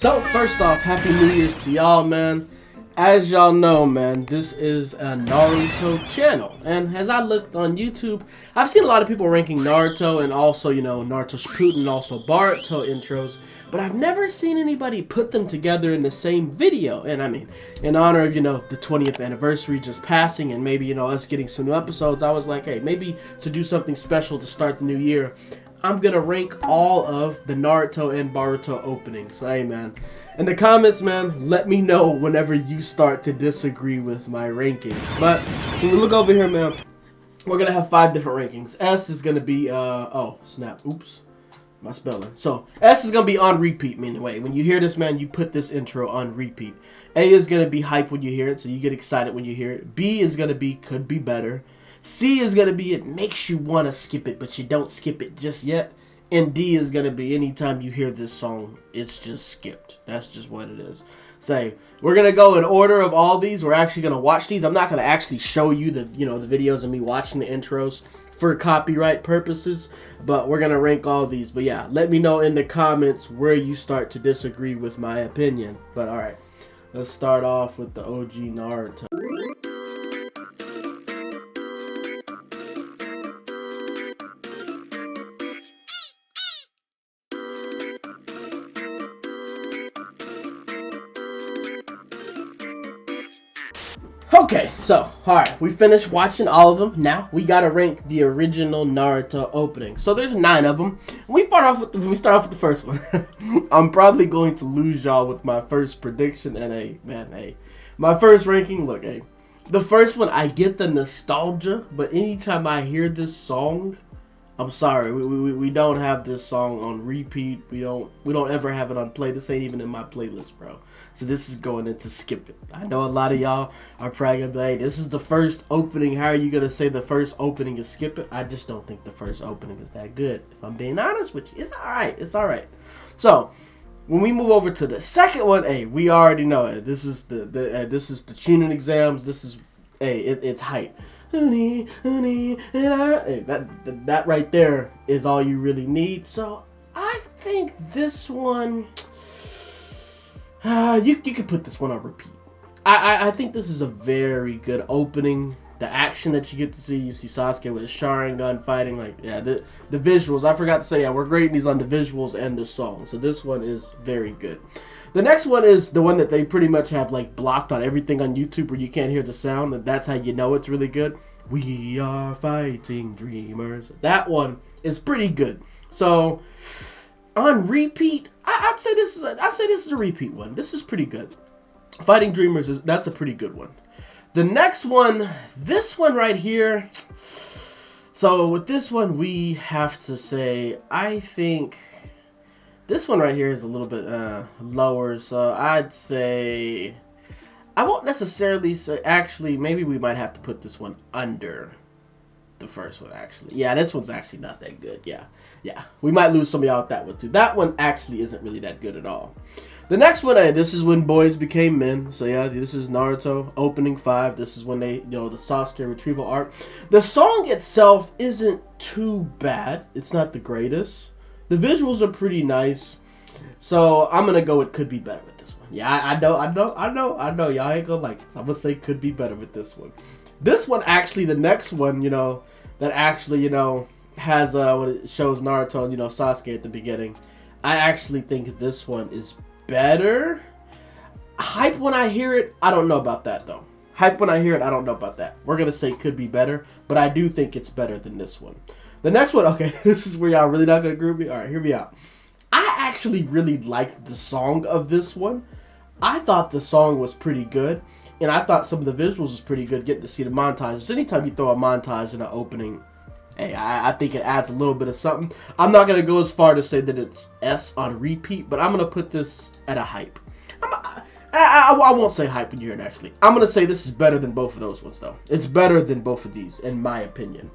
So first off, Happy New Year's to y'all, man. As y'all know, man, this is a Naruto channel, and as I looked on YouTube, I've seen a lot of people ranking Naruto and also, Naruto Shippuden and also Boruto intros, but I've never seen anybody put them together in the same video. And I mean, in honor of, the 20th anniversary just passing and maybe, us getting some new episodes, I was like, hey, maybe to do something special to start the new year, I'm gonna rank all of the Naruto and Boruto openings. So hey man, in the comments, man, let me know whenever you start to disagree with my rankings. But when we look over here, man, we're gonna have 5 different rankings. S is gonna be oh snap, oops, my spelling. So S is gonna be on repeat, meaning when you hear this, man, you put this intro on repeat. A is gonna be hype when you hear it, so you get excited when you hear it. B is gonna be could be better. C is going to be it makes you want to skip it, but you don't skip it just yet. And D is going to be anytime you hear this song, it's just skipped. That's just what it is. So, we're going to go in order of all these. We're actually going to watch these. I'm not going to actually show you the, the videos of me watching the intros for copyright purposes, but we're going to rank all these. But yeah, let me know in the comments where you start to disagree with my opinion. But alright, let's start off with the OG Naruto. Okay, so, alright, we finished watching all of them. Now, we gotta rank the original Naruto opening. So, there's 9 of them. We start off with the first one. I'm probably going to lose y'all with my first prediction, and my first ranking, look, the first one, I get the nostalgia, but anytime I hear this song, I'm sorry, we don't have this song on repeat. We don't ever have it on play. This ain't even in my playlist, bro. So this is going into skip it. I know a lot of y'all are probably gonna be like, hey, this is the first opening. How are you gonna say the first opening is skip it? I just don't think the first opening is that good. If I'm being honest with you, it's alright. It's alright. So when we move over to the second one, we already know it. This is this is the tuning exams. This is it's hype. That right there is all you really need. So I think this one, you could put this one on repeat. I think this is a very good opening. The action that you get to see, you see Sasuke with his Sharingan fighting, the visuals. I forgot to say, we're grading these on the visuals and the song. So this one is very good. The next one is the one that they pretty much have blocked on everything on YouTube where you can't hear the sound. And that's how you know it's really good. We are fighting dreamers. That one is pretty good. So on repeat, I'd say this is a repeat one. This is pretty good. Fighting dreamers that's a pretty good one. The next one, this one right here. So with this one, we have to say, I think this one right here is a little bit lower. So I'd say, I won't necessarily say, actually, maybe we might have to put this one under the first one, actually. Yeah, this one's actually not that good. Yeah. We might lose some of y'all with that one, too. That one actually isn't really that good at all. The next one, this is when boys became men. So yeah, this is Naruto opening 5. This is when they, the Sasuke retrieval arc. The song itself isn't too bad. It's not the greatest. The visuals are pretty nice. So I'm gonna go with could be better with this one. Yeah, I know. Y'all ain't gonna like this. I'm gonna say could be better with this one. This one actually, the next one, that actually, has what it shows Naruto and Sasuke at the beginning. I actually think this one is better. Hype when I hear it, I don't know about that though. Hype when I hear it, I don't know about that. We're gonna say could be better, but I do think it's better than this one. The next one, okay, this is where y'all really not gonna agree with me. All right, hear me out. I actually really liked the song of this one. I thought the song was pretty good, and I thought some of the visuals was pretty good. Getting to see the montages. Anytime you throw a montage in an opening, I think it adds a little bit of something. I'm not gonna go as far to say that it's S on repeat, but I'm gonna put this at a hype. I won't say hype when you hear it, actually. I'm gonna say this is better than both of those ones, though. It's better than both of these, in my opinion.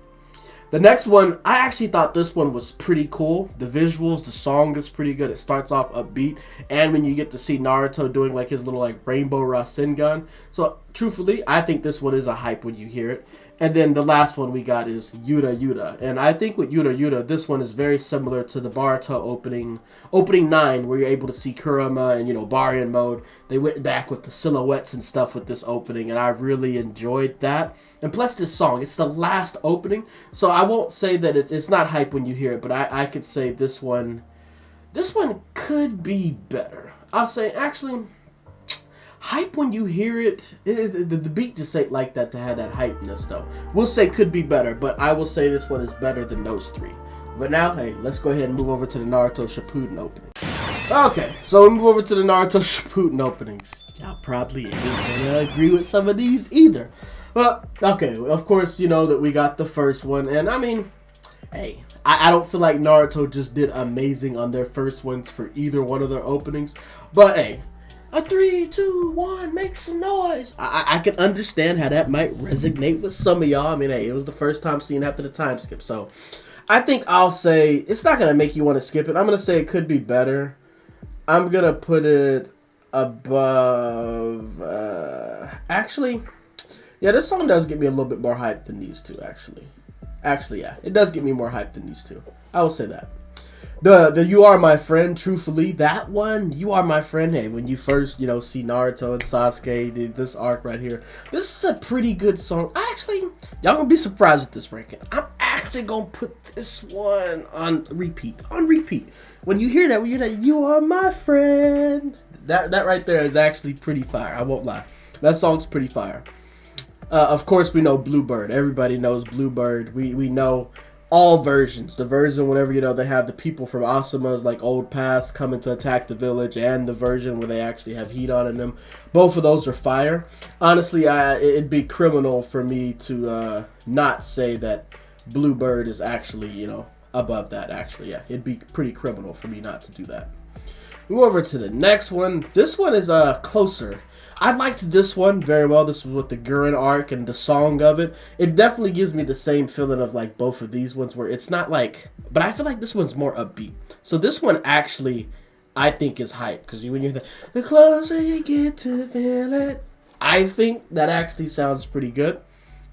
The next one, I actually thought this one was pretty cool. The visuals, the song is pretty good. It starts off upbeat, and when you get to see Naruto doing his little Rainbow Rasengan. So truthfully, I think this one is a hype when you hear it. And then the last one we got is Yuta Yuta. And I think with Yuta Yuta, this one is very similar to the Boruto opening 9, where you're able to see Kurama and, Baryon mode. They went back with the silhouettes and stuff with this opening, and I really enjoyed that. And plus this song, it's the last opening, so I won't say that it's not hype when you hear it, but I could say this one could be better. I'll say, actually, hype when you hear it, the beat just ain't like that to have that hypeness, though. We'll say could be better, but I will say this one is better than those 3. But now, hey, let's go ahead and move over to the Naruto Shippuden opening. Okay, so we move over to the Naruto Shippuden openings. Y'all probably ain't gonna agree with some of these either. Well, okay, of course, you know that we got the first one, and I mean, hey, I don't feel like Naruto just did amazing on their first ones for either one of their openings, but hey, a 3, 2, 1, make some noise. I can understand how that might resonate with some of y'all. I mean, hey, it was the first time seeing after the time skip. So I think I'll say it's not going to make you want to skip it. I'm going to say it could be better. I'm going to put it above. Actually, yeah, this song does get me a little bit more hyped than these two, actually. Actually, yeah, it does get me more hyped than these two. I will say that. The You Are My Friend, truthfully, that one, You Are My Friend, hey, when you first, see Naruto and Sasuke, this arc right here, this is a pretty good song. Y'all gonna be surprised with this ranking. I'm actually gonna put this one on repeat. When you hear that, You Are My Friend, that right there is actually pretty fire, I won't lie. That song's pretty fire. Of course, we know Bluebird. Everybody knows Bluebird. We know all versions. The version whenever, they have the people from Asuma's, old past coming to attack the village, and the version where they actually have heat on in them. Both of those are fire. Honestly, it'd be criminal for me to not say that Bluebird is actually, above that, actually. Yeah, it'd be pretty criminal for me not to do that. Move over to the next one. This one is closer. I liked this one very well. This was with the Gurren arc and the song of it. It definitely gives me the same feeling of both of these ones, where it's not but I feel like this one's more upbeat. So this one actually, I think, is hype, because when you hear the closer you get to feel it, I think that actually sounds pretty good.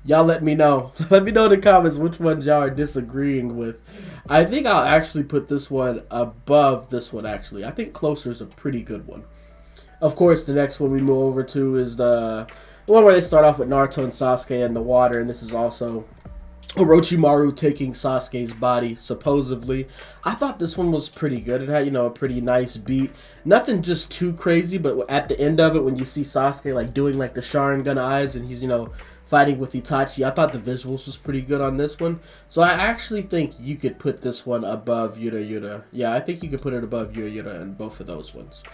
Y'all let me know. Let me know in the comments which ones y'all are disagreeing with. I think I'll actually put this one above this one, actually. I think Closer is a pretty good one. Of course, the next one we move over to is the one where they start off with Naruto and Sasuke in the water, and this is also Orochimaru taking Sasuke's body, supposedly. I thought this one was pretty good. It had, a pretty nice beat. Nothing just too crazy, but at the end of it, when you see Sasuke, doing, the Sharingan eyes, and he's, fighting with Itachi, I thought the visuals was pretty good on this one. So I actually think you could put this one above Yuta Yuta. Yeah, I think you could put it above Yuta Yuta in both of those ones.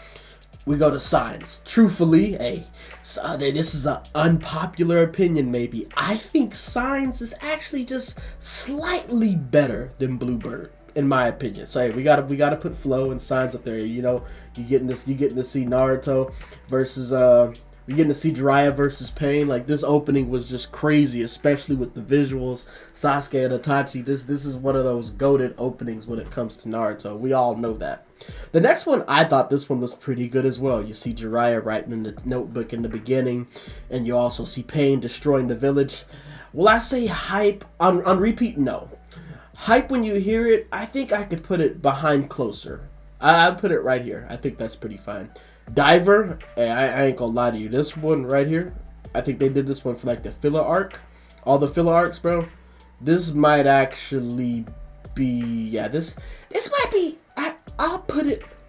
We go to Signs. Truthfully, this is an unpopular opinion maybe. I think Signs is actually just slightly better than Bluebird, in my opinion. So hey, we gotta put Flow and Signs up there. You getting to see Naruto versus we're getting to see Jiraiya versus Pain. This opening was just crazy, especially with the visuals. Sasuke and Itachi. This is one of those goated openings when it comes to Naruto. We all know that. The next one, I thought this one was pretty good as well. You see Jiraiya writing in the notebook in the beginning, and you also see Pain destroying the village. Will I say hype on repeat? No. Hype when you hear it, I think I could put it behind Closer. I'd put it right here. I think that's pretty fine. Diver, I ain't gonna lie to you. This one right here, I think they did this one for the filler arc. All the filler arcs, bro. This might actually be, this might be, I'll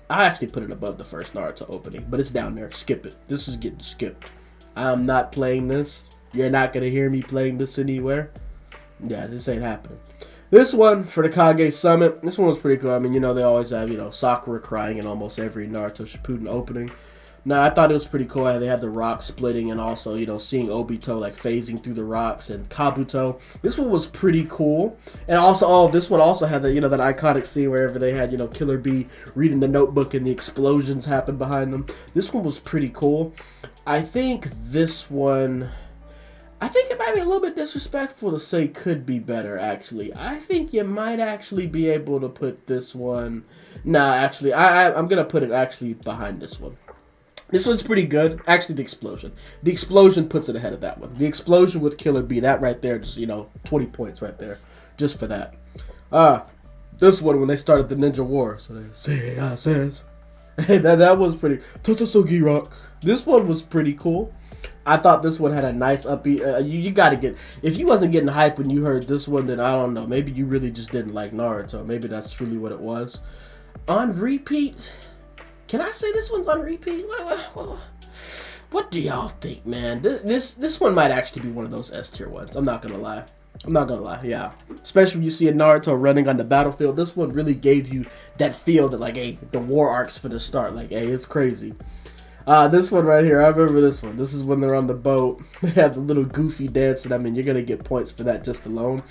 actually put it above the first Naruto opening, but it's down there. Skip it. This is getting skipped. I'm not playing this. You're not gonna hear me playing this anywhere. Yeah, this ain't happening. This one, for the Kage Summit, this one was pretty cool. I mean, they always have, Sakura crying in almost every Naruto Shippuden opening. Now, I thought it was pretty cool how they had the rocks splitting, and also, seeing Obito, phasing through the rocks, and Kabuto. This one was pretty cool. And also, this one also had that iconic scene wherever they had, Killer Bee reading the notebook and the explosions happened behind them. This one was pretty cool. I think this one, it might be a little bit disrespectful to say could be better, actually. I think you might actually be able to put this one. Nah, actually, I'm going to put it actually behind this one. This one's pretty good. Actually, the explosion. The explosion puts it ahead of that one. The explosion with Killer B, that right there, just, 20 points right there. Just for that. This one, when they started the Ninja War. So they say, says. Hey, that was pretty. Totsugi Rock. This one was pretty cool. I thought this one had a nice upbeat. You got to get. If you wasn't getting hype when you heard this one, then I don't know. Maybe you really just didn't like Naruto. Maybe that's truly what it was. On repeat. Can I say this one's on repeat? What do y'all think, man? This one might actually be one of those S tier ones. I'm not gonna lie. Yeah. Especially when you see a Naruto running on the battlefield. This one really gave you that feel that, like, hey, the war arc's for the start. Like, hey, it's crazy. This one right here, I remember this one. This is when they're on the boat. They have the little goofy dance, and I mean, you're gonna get points for that just alone.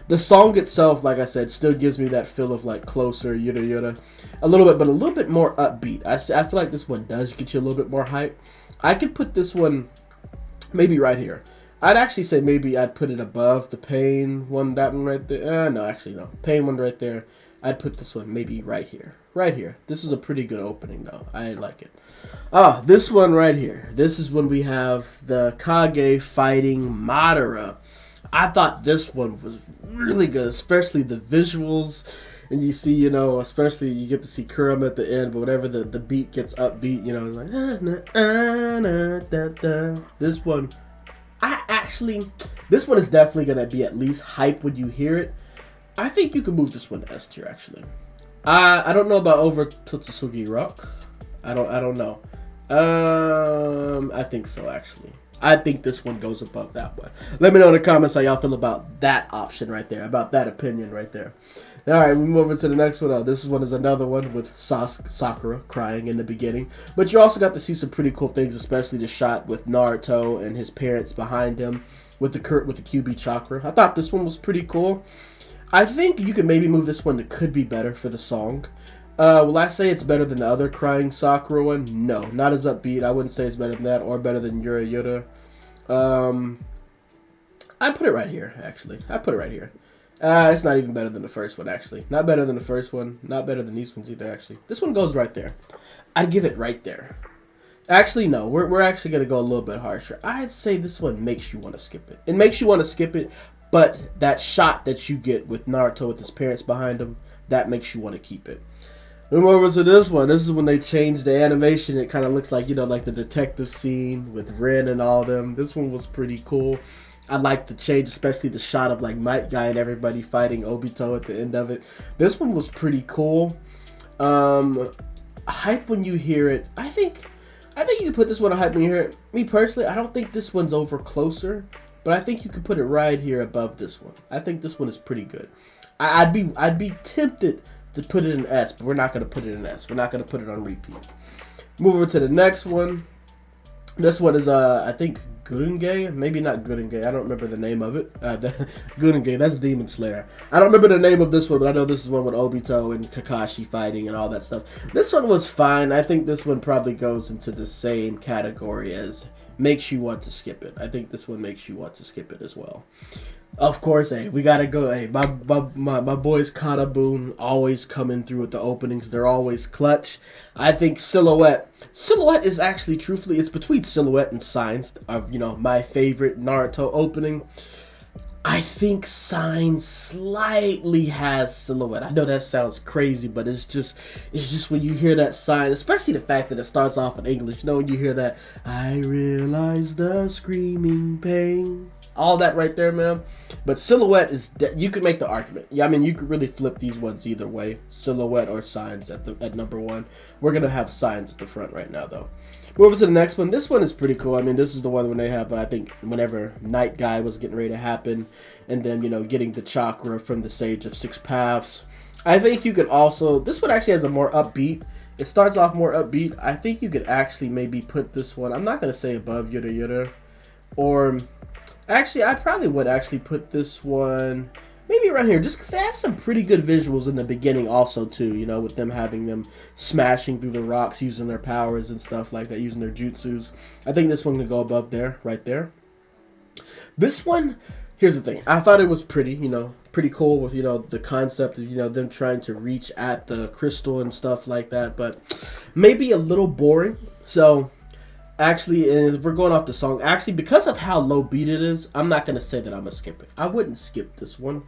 The song itself, like I said, still gives me that feel of like closer, yada yada, a little bit, but a little bit more upbeat. I feel like this one does get you a little bit more hype. I could put this one maybe right here. I'd actually say maybe I'd put it above the Pain one, that one right there. No, actually no, Pain one right there. I'd put this one maybe right here. Right here. This is a pretty good opening though. I like it. This one right here. This is when we have the Kage fighting Madara. I thought this one was really good, especially the visuals. And you see, especially you get to see Kurama at the end, but whenever the beat gets upbeat, like, this one, this one is definitely going to be at least hype when you hear it. I think you can move this one to S tier, actually. I don't know about over Totsugi Rock. I don't know. I think so, actually. I think this one goes above that one. Let me know in the comments how y'all feel about that option right there, about that opinion right there. All right, we move over to the next one. This one is another one with Sakura crying in the beginning. But you also got to see some pretty cool things, especially the shot with Naruto and his parents behind him with the QB chakra. I thought this one was pretty cool. I think you could maybe move this one to could be better for the song. Will I say it's better than the other crying Sakura one? No, not as upbeat. I wouldn't say it's better than that or better than Yura Yuta. I put it right here, actually. I put it right here. It's not even better than the first one, actually. Not better than the first one. Not better than these ones either, actually. This one goes right there. I'd give it right there. Actually, no. We're actually going to go a little bit harsher. I'd say this one makes you want to skip it. It makes you want to skip it, but that shot that you get with Naruto with his parents behind him, that makes you want to keep it. Move over to this one. This is when they changed the animation. It kind of looks like, like the detective scene with Ren and all them. This one was pretty cool. I like the change, especially the shot of like Might Guy and everybody fighting Obito at the end of it. This one was pretty cool. Hype when you hear it. I think you can put this one on hype when you hear it. Me personally, I don't think this one's over closer, but I think you could put it right here above this one. I think this one is pretty good. I'd be tempted to put it in S, but we're not going to put it in S. We're not going to put it on repeat. Move over to the next one. This one is, I think, Gurenge? Maybe not Gurenge. I don't remember the name of it. Gurenge, that's Demon Slayer. I don't remember the name of this one, but I know this is one with Obito and Kakashi fighting and all that stuff. This one was fine. I think this one probably goes into the same category as makes you want to skip it. I think this one makes you want to skip it as well. Of course, hey, we gotta go. Hey, my boys Kanabun always coming through with the openings. They're always clutch. I think Silhouette is actually, truthfully, it's between Silhouette and Signs of, my favorite Naruto opening. I think Signs slightly has Silhouette. I know that sounds crazy, but it's just when you hear that Sign, especially the fact that it starts off in English. When you hear that, I realize the screaming pain. All that right there, man. But Silhouette is you could make the argument. Yeah, I mean, you could really flip these ones either way. Silhouette or Signs at number one. We're gonna have Signs at the front right now, though. Move over to the next one. This one is pretty cool. I mean, this is the one when they have, I think, whenever Night Guy was getting ready to happen, and then getting the chakra from the Sage of Six Paths. I think you could also. This one actually has a more upbeat. It starts off more upbeat. I think you could actually maybe put this one. I'm not gonna say above Yada Yada, or. Actually, I probably would actually put this one maybe around here, just because it has some pretty good visuals in the beginning also, too, with them having them smashing through the rocks, using their powers and stuff like that, using their jutsus. I think this one can go above there, right there. This one, here's the thing. I thought it was pretty, pretty cool with, the concept of, them trying to reach at the crystal and stuff like that, but maybe a little boring. So Actually, and if we're going off the song, actually, because of how low beat it is, I'm not going to say that I'm going to skip it. I wouldn't skip this one.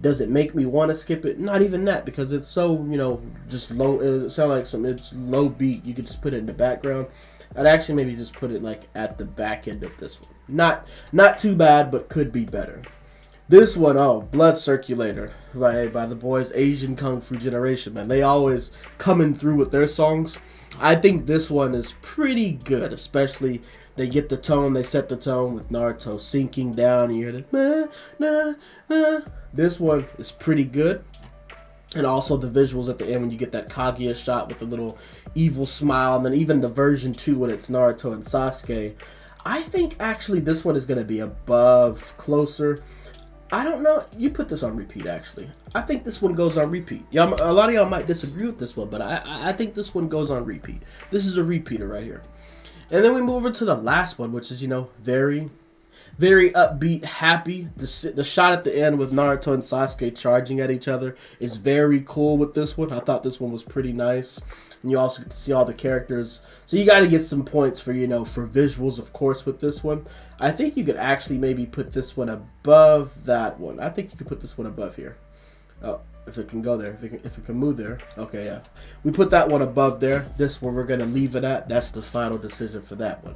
Does it make me want to skip it? Not even that, because it's so, you know, just low. It sounds like it's low beat. You could just put it in the background. I'd actually maybe just put it like at the back end of this one. Not too bad, but could be better. This one, oh, Blood Circulator by the boys Asian Kung Fu Generation, man. They always coming through with their songs. I think this one is pretty good, especially they get the tone, they set the tone with Naruto sinking down. You hear the na na. This one is pretty good. And also the visuals at the end when you get that Kaguya shot with the little evil smile, and then even the version 2 when it's Naruto and Sasuke. I think actually this one is going to be above, closer. I don't know. You put this on repeat, actually. I think this one goes on repeat. Y'all, a lot of y'all might disagree with this one, but I think this one goes on repeat. This is a repeater right here. And then we move over to the last one, which is, you know, very, very upbeat, happy. The shot at the end with Naruto and Sasuke charging at each other is very cool with this one. I thought this one was pretty nice. And you also get to see all the characters. So you got to get some points for, you know, for visuals, of course, with this one. I think you could actually maybe put this one above that one. I think you could put this one above here. Oh, if it can go there. If it can move there. Okay, yeah. We put that one above there. This one we're going to leave it at. That's the final decision for that one.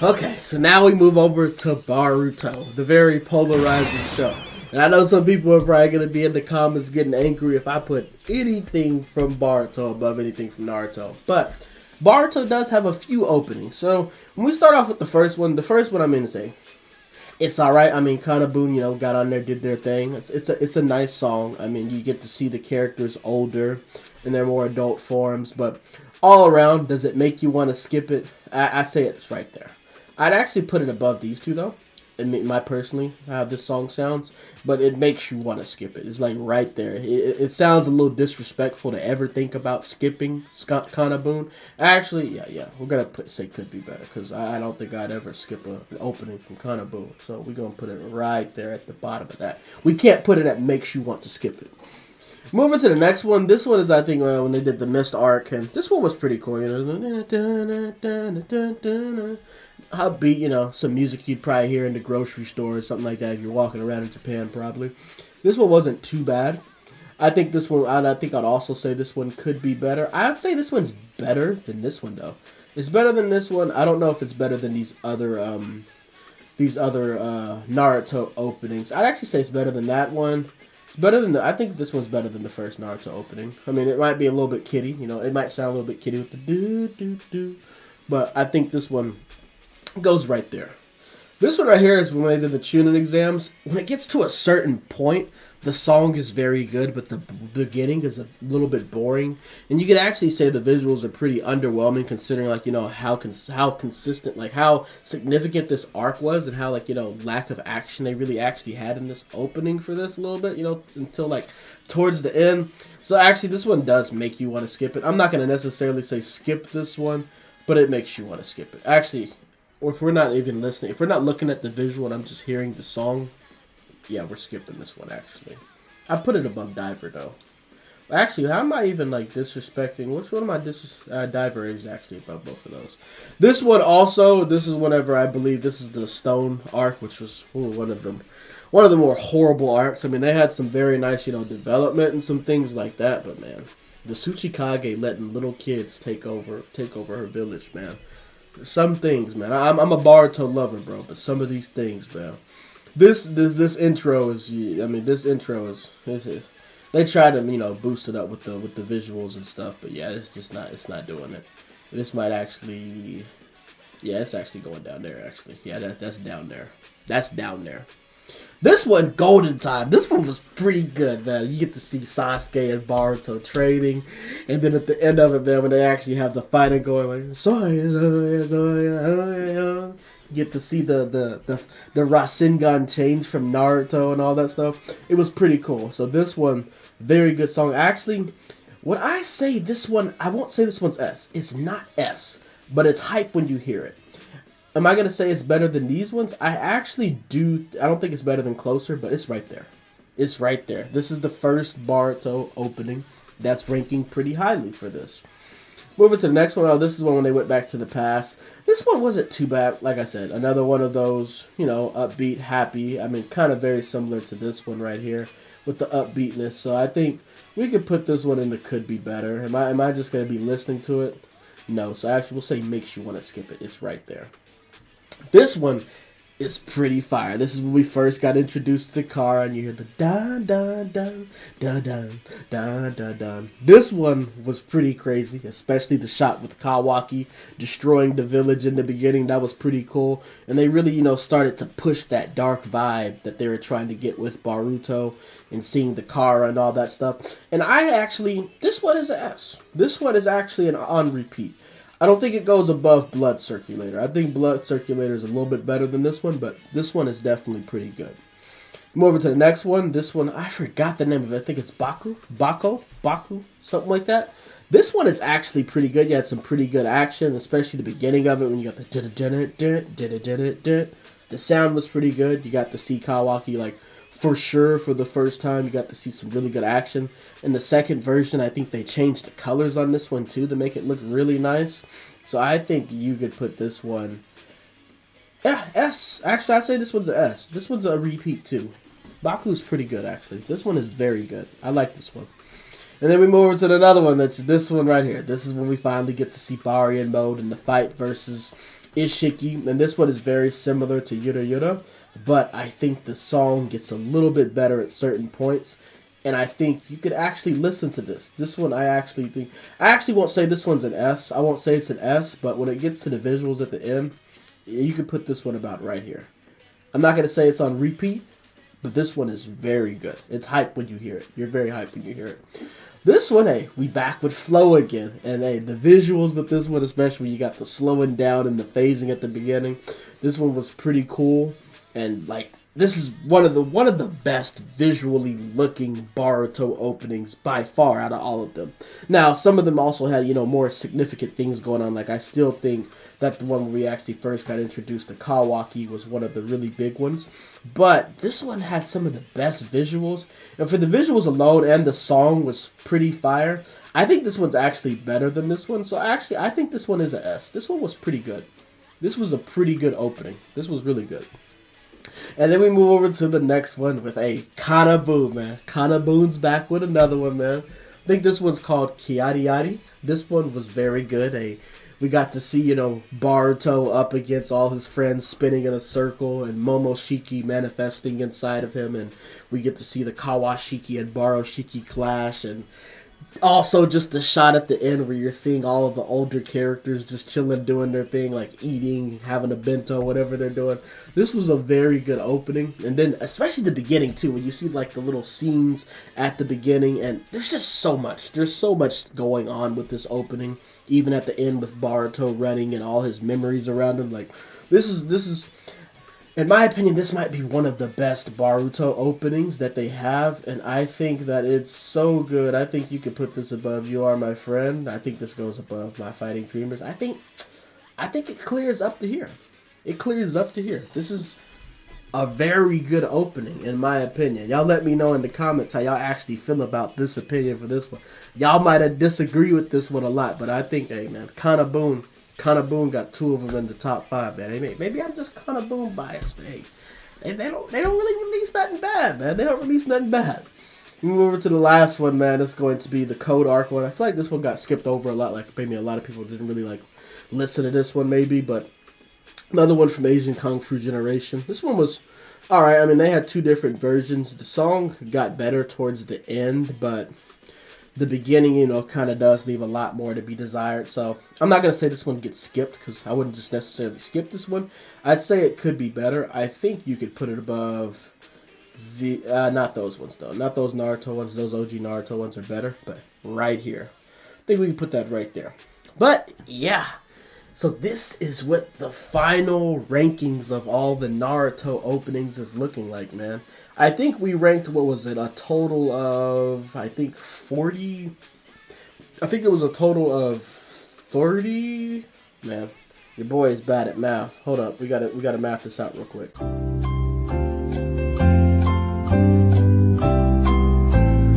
Okay, so now we move over to Boruto, the very polarizing show. And I know some people are probably going to be in the comments getting angry if I put anything from Boruto above anything from Naruto. But Boruto does have a few openings. So when we start off with the first one I'm going to say, it's alright. I mean, Kanabun, you know, got on there, did their thing. It's a nice song. I mean, you get to see the characters older in their more adult forms. But all around, does it make you want to skip it? I say it's right there. I'd actually put it above these two, though. My personally, how this song sounds, but it makes you want to skip it. It's like right there. It sounds a little disrespectful to ever think about skipping Kanabun. Actually, yeah, we're gonna say could be better because I don't think I'd ever skip an opening from Kanabun. So we're gonna put it right there at the bottom of that. We can't put it at makes you want to skip it. Moving to the next one. This one is, I think, when they did the Mist arc, and this one was pretty cool. You know, upbeat, you know, some music you'd probably hear in the grocery store or something like that if you're walking around in Japan, probably. This one wasn't too bad. I think this one, I think I'd also say this one could be better. I'd say this one's better than this one, though. It's better than this one. I don't know if it's better than these other Naruto openings. I'd actually say it's better than that one. It's better than I think this one's better than the first Naruto opening. I mean, it might be a little bit kiddie, you know, it might sound a little bit kiddie with the do, but I think this one goes right there. This one right here is when they did the Chunin exams. When it gets to a certain point, the song is very good, but the beginning is a little bit boring. And you could actually say the visuals are pretty underwhelming, considering, like, you know, how consistent, like how significant this arc was, and how, like, you know, lack of action they really actually had in this opening for this a little bit, you know, until like towards the end. So actually, this one does make you want to skip it. I'm not going to necessarily say skip this one, but it makes you want to skip it. Actually, or if we're not even listening, if we're not looking at the visual and I'm just hearing the song, yeah, we're skipping this one, actually. I put it above Diver, though. Actually, how am I even, like, disrespecting? Which one of my Diver is actually above both of those? This one also, this is whenever I believe this is the Stone arc, which was one of the more horrible arcs. I mean, they had some very nice, you know, development and some things like that, but, man, the Tsuchikage letting little kids take over her village, man. Some things, man. I'm a Boruto lover, bro, but some of these things, man. This intro is, I mean, this intro is they try to, you know, boost it up with the visuals and stuff, but yeah, it's not doing it. This might actually, yeah, it's actually going down there, actually. Yeah, that's down there. That's down there. This one, Golden Time. This one was pretty good, man. You get to see Sasuke and Boruto trading, and then at the end of it, man, when they actually have the fighting going, like, sorry, you get to see the Rasengan change from Naruto and all that stuff. It was pretty cool. So this one, very good song. Actually, when I say this one, I won't say this one's S. It's not S, but it's hype when you hear it. Am I going to say it's better than these ones? I actually do. I don't think it's better than Closer, but it's right there. It's right there. This is the first Boruto opening that's ranking pretty highly for this. Moving to the next one. Oh, this is one when they went back to the past. This one wasn't too bad. Like I said, another one of those, you know, upbeat, happy. I mean, kind of very similar to this one right here with the upbeatness. So I think we could put this one in the could be better. Am I just going to be listening to it? No. So actually, we'll say makes you want to skip it. It's right there. This one is pretty fire. This is when we first got introduced to the car, and you hear the dun dun dun dun dun dun dun dun. This one was pretty crazy, especially the shot with Kawaki destroying the village in the beginning. That was pretty cool, and they really, you know, started to push that dark vibe that they were trying to get with Boruto and seeing the car and all that stuff. And this one is an S. This one is actually an on repeat. I don't think it goes above Blood Circulator. I think Blood Circulator is a little bit better than this one, but this one is definitely pretty good. Move over to the next one. This one, I forgot the name of it. I think it's Baku, something like that. This one is actually pretty good. You had some pretty good action, especially the beginning of it when you got the the sound was pretty good. You got to see Kawaki like for sure for the first time. You got to see some really good action. In the second version, I think they changed the colors on this one too to make it look really nice. So I think you could put this one, yeah, S. Actually, I'd say this one's an S. This one's a repeat too. Baku's pretty good actually. This one is very good. I like this one. And then we move over to another one. That's this one right here. This is when we finally get to see Baryon mode in the fight versus Ishiki. And this one is very similar to Yura Yura, but I think the song gets a little bit better at certain points. And I think you could actually listen to this. This one I actually won't say this one's an S. I won't say it's an S, but when it gets to the visuals at the end, you could put this one about right here. I'm not going to say it's on repeat, but this one is very good. It's hype when you hear it. You're very hyped when you hear it. This one, hey, we back with flow again. And hey, the visuals with this one, especially when you got the slowing down and the phasing at the beginning, this one was pretty cool. And like, this is one of the best visually looking Boruto openings by far out of all of them. Now, some of them also had, you know, more significant things going on. Like, I still think that the one where we actually first got introduced to Kawaki was one of the really big ones. But this one had some of the best visuals. And for the visuals alone, and the song was pretty fire, I think this one's actually better than this one. So actually, I think this one is an S. This one was pretty good. This was a pretty good opening. This was really good. And then we move over to the next one with a Kanabun, man. Kanabun's back with another one, man. I think this one's called Kiari. This one was very good. We got to see, you know, Boruto up against all his friends spinning in a circle and Momoshiki manifesting inside of him. And we get to see the Kawashiki and Baroshiki clash. And also just the shot at the end where you're seeing all of the older characters just chilling, doing their thing, like eating, having a bento, whatever they're doing. This was a very good opening. And then especially the beginning too, when you see like the little scenes at the beginning, and there's just so much. There's so much going on with this opening. Even at the end with Boruto running and all his memories around him. Like, this is in my opinion, this might be one of the best Boruto openings that they have, and I think that it's so good. I think you could put this above You Are My Friend. I think this goes above My Fighting Dreamers. I think it clears up to here. It clears up to here. This is a very good opening, in my opinion. Y'all let me know in the comments how y'all actually feel about this opinion for this one. Y'all might have disagree with this one a lot, but I think, hey, man, Kanabun got two of them in the top 5, man. Hey, maybe I'm just Kanabun biased, but hey, they don't really release nothing bad, man. They don't release nothing bad. We move over to the last one, man. It's going to be the Code Arc one. I feel like this one got skipped over a lot. Like, maybe a lot of people didn't really, like, listen to this one, maybe, but another one from Asian Kung Fu Generation. This one was alright. I mean, they had two different versions. The song got better towards the end, but the beginning, you know, kind of does leave a lot more to be desired. So I'm not going to say this one gets skipped, because I wouldn't just necessarily skip this one. I'd say it could be better. I think you could put it above the, not those ones though. Not those Naruto ones. Those OG Naruto ones are better, but right here. I think we can put that right there. But yeah. So this is what the final rankings of all the Naruto openings is looking like, man. I think we ranked, what was it, a total of, I think 40, I think it was a total of 30, man, your boy is bad at math. Hold up, we gotta math this out real quick.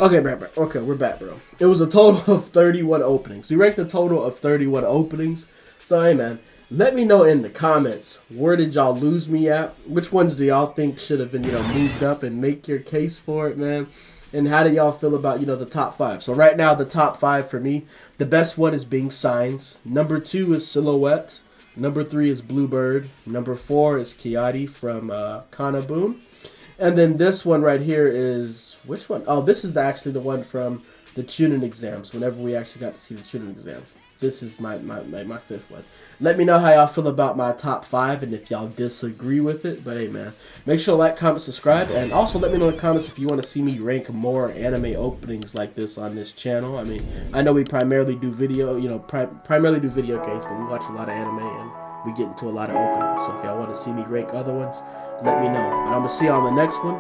Okay, bro. Okay, we're back, bro. It was a total of 31 openings. We ranked a total of 31 openings. So, hey, man, let me know in the comments, where did y'all lose me at? Which ones do y'all think should have been, moved up, and make your case for it, man? And how do y'all feel about, the top 5? So right now, the top 5 for me, the best one is Being Signs. Number 2 is Silhouette. Number 3 is Bluebird. Number 4 is Kiadi from Kanaboon. And then this one right here is, which one? Oh, this is actually the one from the Chunin exams, whenever we actually got to see the Chunin exams. This is my 5th one. Let me know how y'all feel about my top 5 and if y'all disagree with it. But hey, man, make sure to like, comment, subscribe. And also let me know in the comments if you want to see me rank more anime openings like this on this channel. I mean, I know we primarily do video, primarily do video games, but we watch a lot of anime and we get into a lot of openings. So if y'all want to see me rank other ones, let me know. But I'm going to see you on the next one.